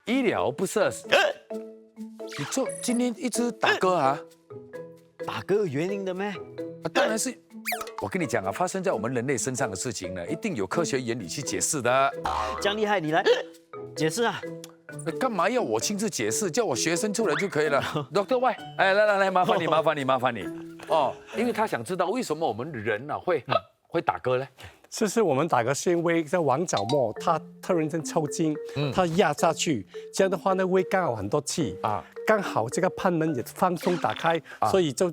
医疗不设。你今天一直打嗝啊？打嗝有原因的咩？当然是。我跟你讲啊，发生在我们人类身上的事情呢，一定有科学原理去解释的。这样厉害，你来解释啊！干嘛要我亲自解释？叫我学生出来就可以了。Dr. Y， 哎，来，麻烦你。哦，因为他想知道为什么我们人啊会打嗝呢？其实我们打嗝是因为在网角膜它突然间抽筋，它压下去，这样的话呢胃刚好很多气啊，刚好这个贲门也放松打开，所以就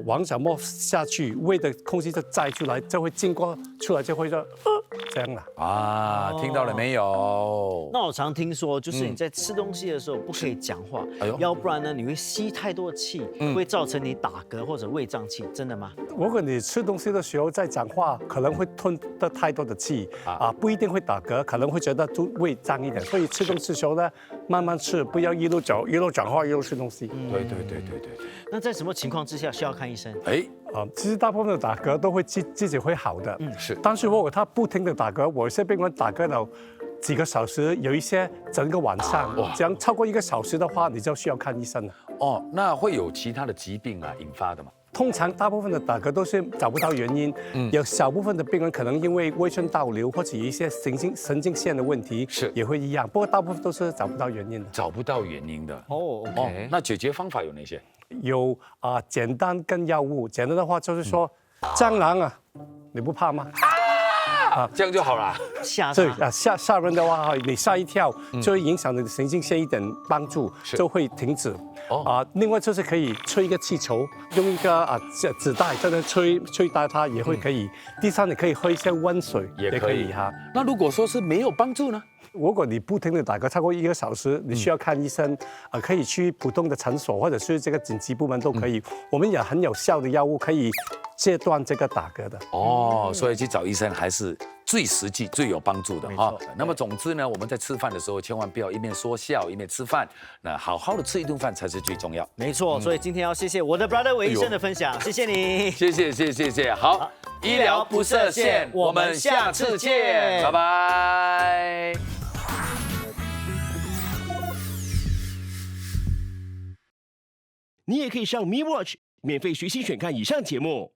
网角膜下去，胃的空气就载出来，就会经过出来就会说这样了啊，听到了没有？那我常听说，就是你在吃东西的时候不可以讲话，要不然呢你会吸太多气，会造成你打嗝或者胃胀气，真的吗？如果你吃东西的时候在讲话，可能会吞的太多的气不一定会打嗝，可能会觉得胃胀一点，所以吃东西的时候呢，慢慢吃，不要一路走一路讲话一路吃东西。对。那在什么情况之下需要看医生？其实大部分的打嗝都会自己会好的，是。但是如果他不停的打嗝，我有些病人打嗝了几个小时，有一些整个晚上，这样超过1个小时的话，你就需要看医生了。那会有其他的疾病引发的吗？通常大部分的打嗝都是找不到原因，有小部分的病人可能因为胃酸倒流或者有一些神经线的问题，也会一样。不过大部分都是找不到原因的。找不到原因的。OK。那解决方法有哪些？有简单跟药物。简单的话就是说，蟑螂啊，你不怕吗？这样就好了。吓人的话，你吓一跳，就会影响你的神经线一点帮助，就会停止。另外就是可以吹一个气球，用一个纸袋在那吹打它也会可以。第三，你可以喝一些温水，也可以哈。那如果说是没有帮助呢？如果你不停的打嗝超过1个小时，你需要看医生，可以去普通的诊所或者是这个紧急部门都可以。我们有很有效的药物可以戒断这个打嗝的。所以去找医生还是最实际、最有帮助的那么总之呢，我们在吃饭的时候千万不要一面说笑一面吃饭，那好好的吃一顿饭才是最重要。没错，所以今天要谢谢我的 brother 韦医生的分享，谢谢你，谢谢。好，医疗不设限，我们下次见，拜拜。你也可以上 Me Watch 免费学习选看以上节目。